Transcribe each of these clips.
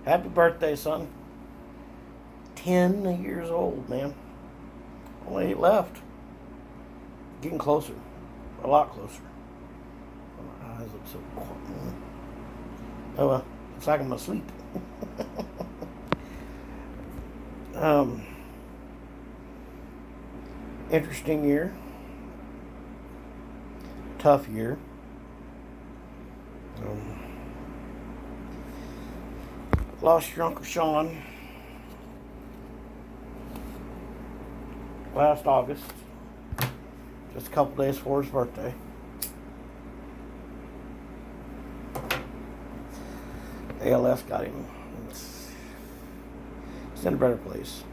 Happy birthday, son. 10 years old, man. Only 8 left. Getting closer. A lot closer. My eyes look so quiet. Oh, well. Looks like I'm asleep. um, Interesting year. Tough year. Lost your Uncle Sean last August, just a couple days before his birthday. ALS got him. It's in a better place.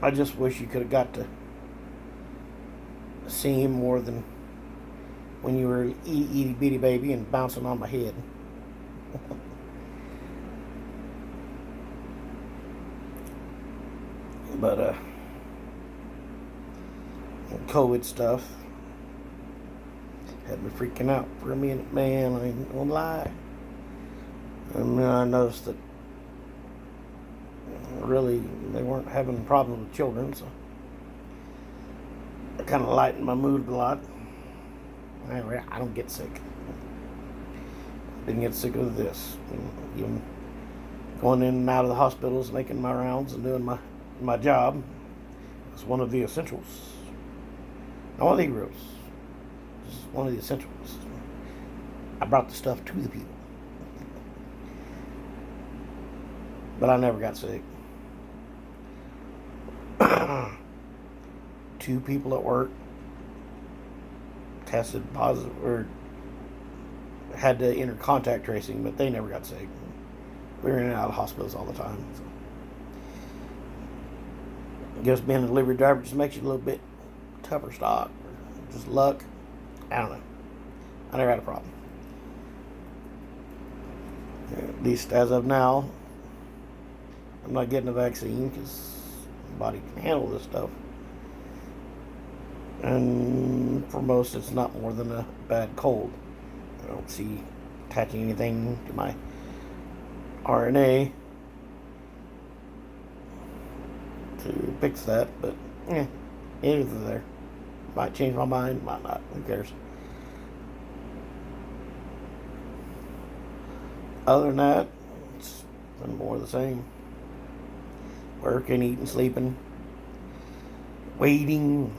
I just wish you could have got to see him more than when you were an itty bitty baby and bouncing on my head. But COVID stuff had me freaking out for a minute, man. I ain't gonna lie. And then I noticed that really they weren't having problems with children, so it kind of lightened my mood a lot. Anyway, I don't get sick. Didn't get sick of this. Even going in and out of the hospitals, making my rounds and doing my job was one of the essentials. Not one of the heroes. Just one of the essentials. I brought the stuff to the people. But I never got sick. 2 people at work tested positive or had to enter contact tracing, but they never got sick. We were in and out of hospitals all the time. So. I guess being a delivery driver just makes you a little bit tougher stock, or just luck. I don't know. I never had a problem. At least as of now, I'm not getting a vaccine because my body can handle this stuff. And for most, it's not more than a bad cold. I don't see attaching anything to my RNA to fix that, but either there. Might change my mind, might not. Who cares? Other than that, it's been more of the same. Working, eating, sleeping. Waiting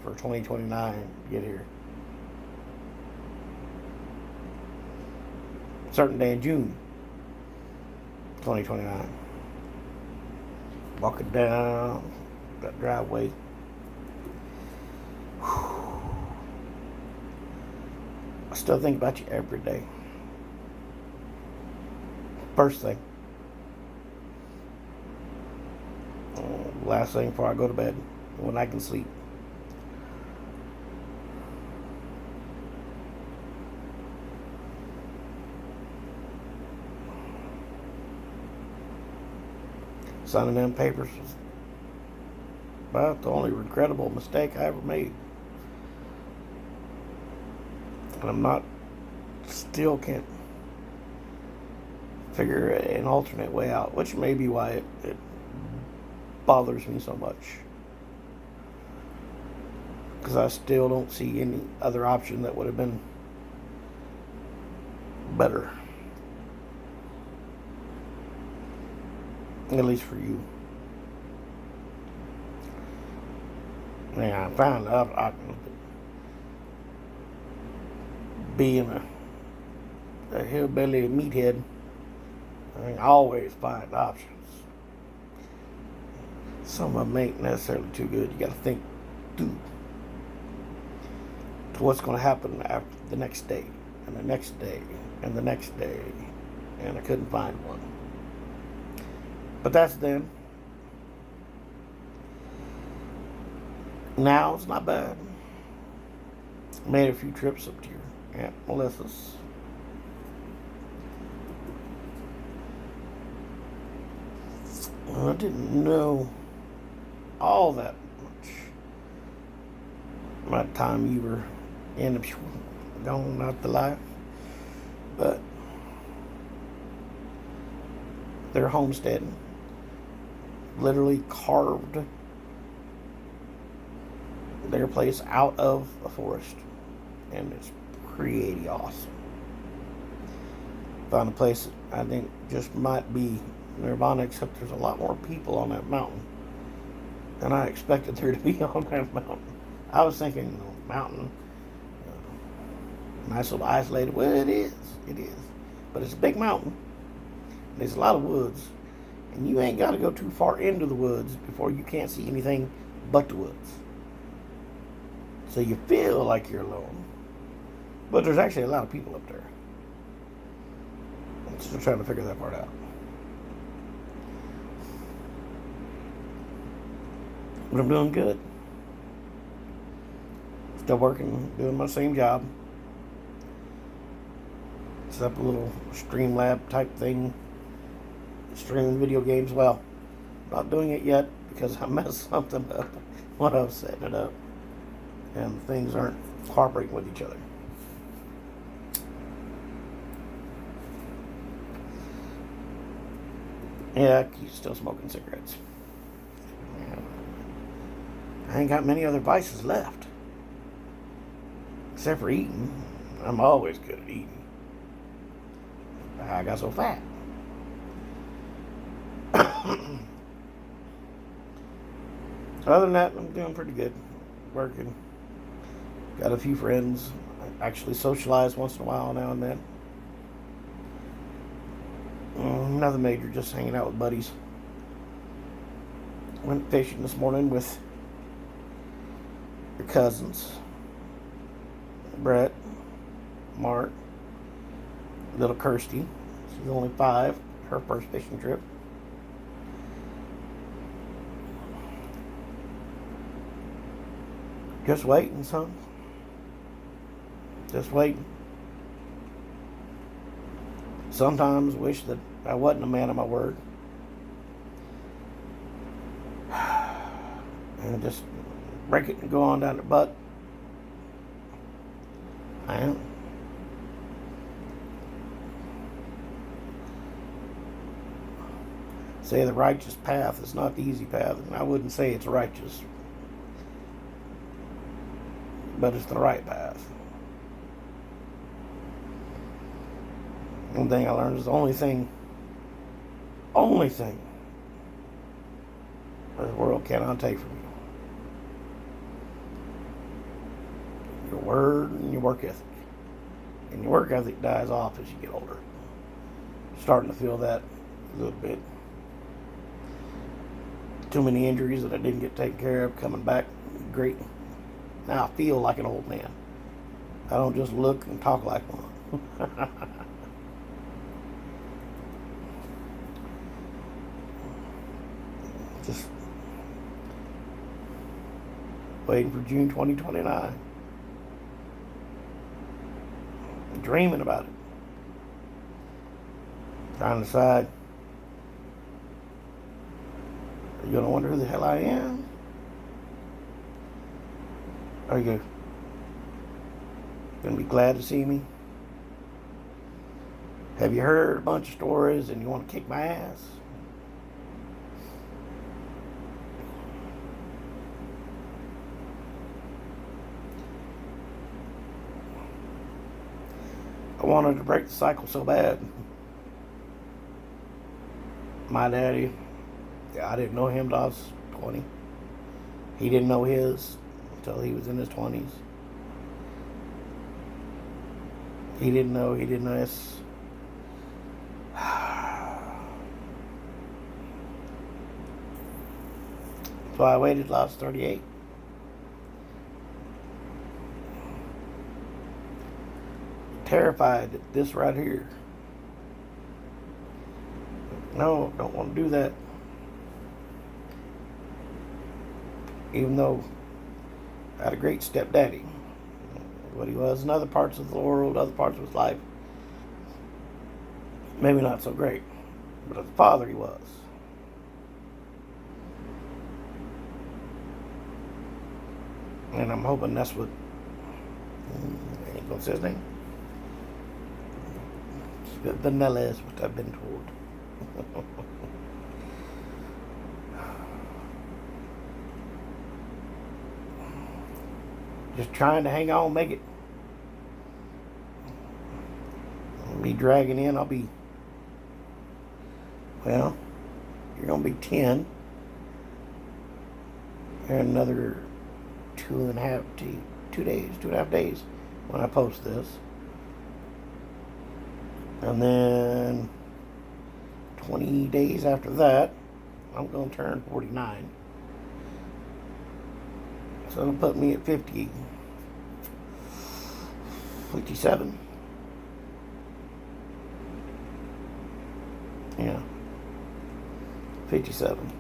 for 2029 to get here. Certain day in June 2029. Walking down that driveway. I still think about you every day. First thing. Last thing before I go to bed. When I can sleep. Signing them papers was about the only regrettable mistake I ever made. And still can't figure an alternate way out, which may be why it bothers me so much. Because I still don't see any other option that would have been better. At least for you. Yeah, I found out being a hillbilly meathead, I always find options. Some of them ain't necessarily too good. You gotta think through to what's gonna happen after the next day, and the next day, and the next day, and I couldn't find one. But that's then. Now it's not bad. Made a few trips up to your Aunt Melissa's. I didn't know all that much by the time you were in the gone out the life. But their homestead. Literally carved their place out of a forest. And it's pretty awesome. Found a place that I think just might be Nirvana, except there's a lot more people on that mountain than I expected there to be on that mountain. I was thinking, mountain, nice little isolated. Well, it is. But it's a big mountain. There's a lot of woods. And you ain't got to go too far into the woods before you can't see anything but the woods. So you feel like you're alone. But there's actually a lot of people up there. I'm still trying to figure that part out. But I'm doing good. Still working, doing my same job. Set up a little Streamlab type thing. Streaming video games. Well, not doing it yet because I messed something up when I was setting it up. And things aren't cooperating with each other. Yeah, I keep still smoking cigarettes. I ain't got many other vices left. Except for eating. I'm always good at eating. I got so fat. Other than that, I'm doing pretty good. Working. Got a few friends. I actually socialize once in a while now and then. Nothing major, just hanging out with buddies. Went fishing this morning with your cousins. Brett, Mark, little Kirsty. She's only 5. Her first fishing trip. Just waiting, son. Just waiting. Sometimes wish that I wasn't a man of my word. And just break it and go on down the butt. I am. Say the righteous path is not the easy path, and I wouldn't say it's righteous, but it's the right path. One thing I learned is the only thing this world cannot take from you. Your word and your work ethic. And your work ethic dies off as you get older. Starting to feel that a little bit. Too many injuries that I didn't get taken care of, coming back great. Now I feel like an old man. I don't just look and talk like one. Just waiting for June 2029. Dreaming about it. Trying to decide, are you going to wonder who the hell I am? Are you going to be glad to see me? Have you heard a bunch of stories and you want to kick my ass? I wanted to break the cycle so bad. My daddy, I didn't know him till I was 20. He didn't know his until he was in his 20s. He didn't know this. So I waited till I was 38. Terrified that this right here. No, don't want to do that. Even though I had a great stepdaddy. What he was in other parts of the world, other parts of his life, maybe not so great. But as a father he was. And I'm hoping that's what, I ain't gonna say his name. Vanilla is what I've been told. Just trying to hang on, make it. Me dragging in, I'll be, well, you're going to be 10. And another 2.5 days when I post this. And then 20 days after that, I'm going to turn 49. So it'll put me at 57. Yeah. 57.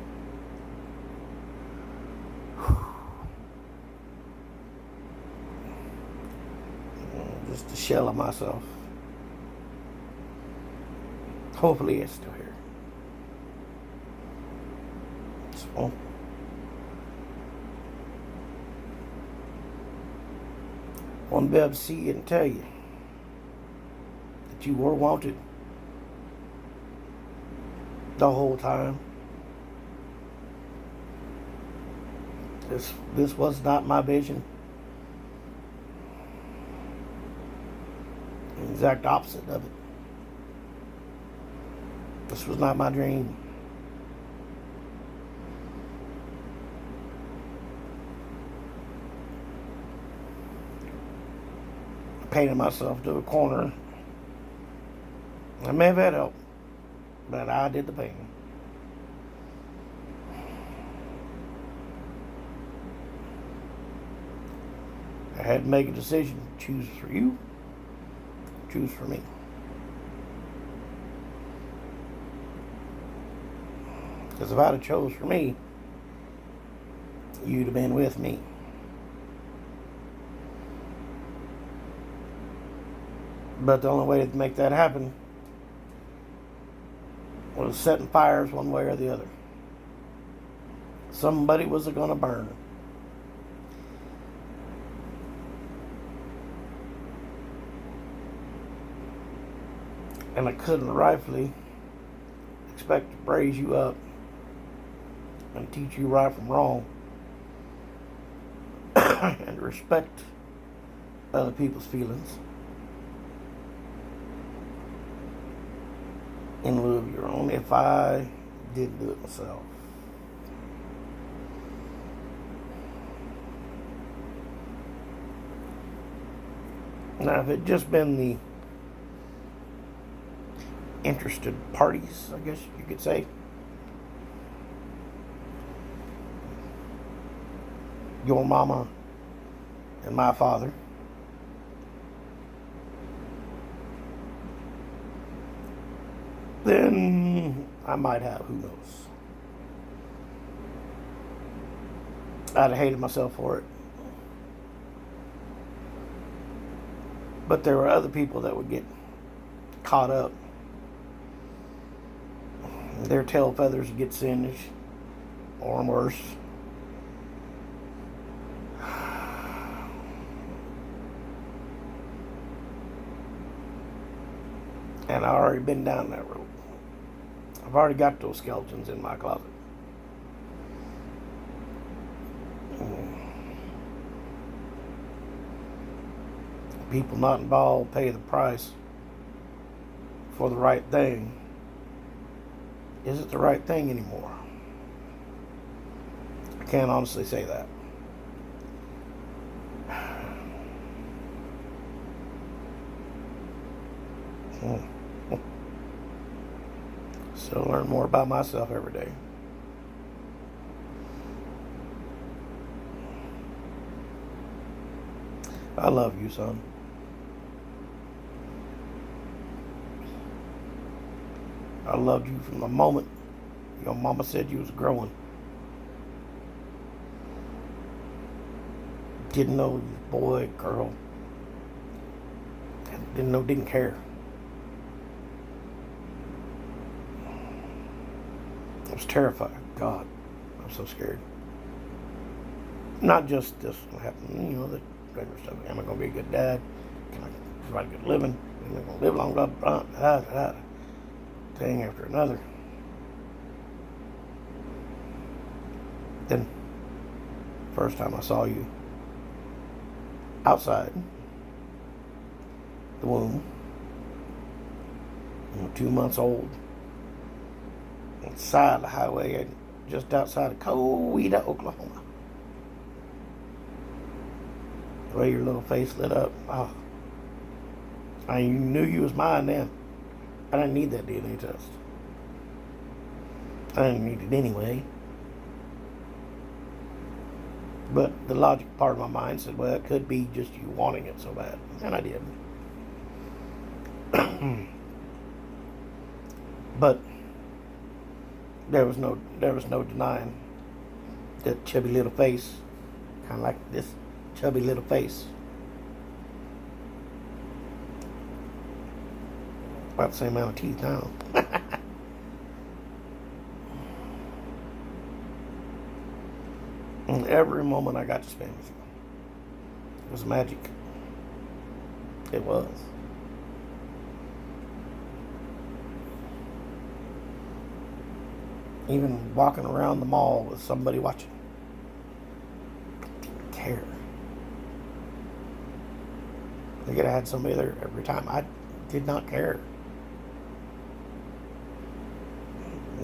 Just a shell of myself. Hopefully it's still here. So, want to be able to see it and tell you that you were wanted the whole time. This was not my vision. The exact opposite of it. This was not my dream. I painted myself to a corner. I may have had help, but I did the painting. I had to make a decision. Choose for you. Choose for me. Because if I'd have chose for me, you'd have been with me. But the only way to make that happen was setting fires one way or the other. Somebody was going to burn. And I couldn't rightfully expect to raise you up and teach you right from wrong and respect other people's feelings in lieu of your own if I didn't do it myself. Now, if it just been the interested parties, I guess you could say, your mama and my father, then I might have, who knows. I'd have hated myself for it. But there were other people that would get caught up. Their tail feathers would get singed, or worse. And I've already been down that road. I've already got those skeletons in my closet. People not involved pay the price for the right thing. Is it the right thing anymore? I can't honestly say that. Still learn more about myself every day. I love you, son. I loved you from the moment your mama said you was growing. Didn't know you was boy, girl. Didn't care. I was terrified. God, I'm so scared. Not just this happening, the regular stuff. Am I going to be a good dad? Can I provide a good living? Am I going to live long? thing after another. Then, first time I saw you outside the womb, 2 months old, on the side of the highway, just outside of Coweta, Oklahoma. The way your little face lit up, oh, I knew you was mine then. I didn't need that DNA test. I didn't need it anyway. But the logic part of my mind said, well, it could be just you wanting it so bad. And I did. But there was no denying that chubby little face, kind of like this chubby little face. About the same amount of teeth now. And every moment I got to spend with you, it was magic. It was. Even walking around the mall with somebody watching. I didn't care. I could have had somebody there every time. I did not care.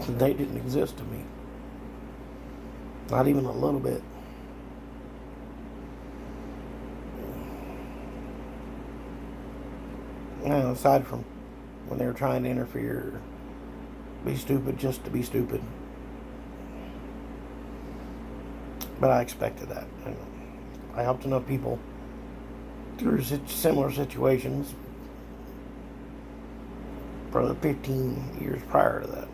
They didn't exist to me. Not even a little bit. Aside from when they were trying to interfere, be stupid just to be stupid. But I expected that. And I helped enough people through similar situations for the 15 years prior to that.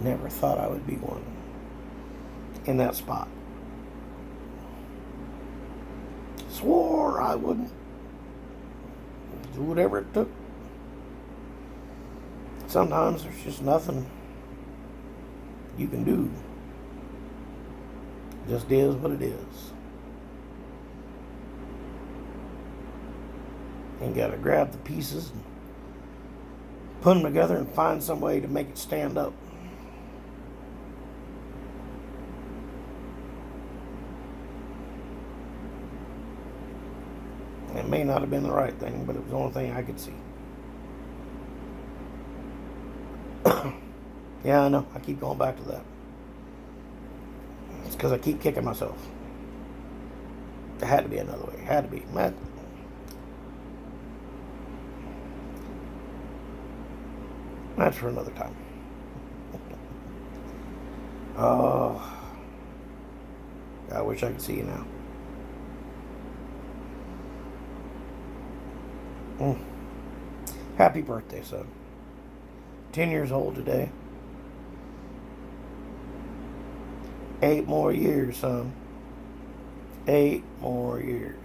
Never thought I would be one in that spot. Swore I wouldn't do whatever it took. Sometimes there's just nothing you can do. It just is what it is. You gotta grab the pieces and put them together and find some way to make it stand up. It may not have been the right thing, but it was the only thing I could see. Yeah, I know. I keep going back to that. It's because I keep kicking myself. There had to be another way. It had to be. That's for another time. Oh, I wish I could see you now. Happy birthday, son. 10 years old today. 8 more years, son. 8 more years.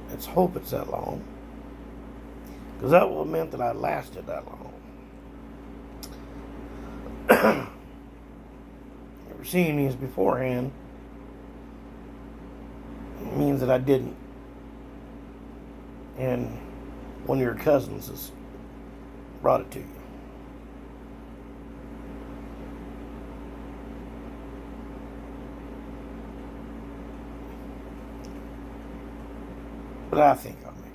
Let's hope it's that long. Because that would have meant that I lasted that long. Never seeing these beforehand means that I didn't. And one of your cousins has brought it to you. But I think I'll make it.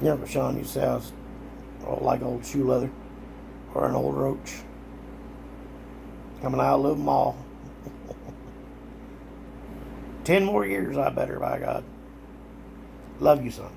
You know, Sean, you say I was like old shoe leather or an old roach. I'm gonna outlive them all. 10 more years, I better, by God. Love you, son.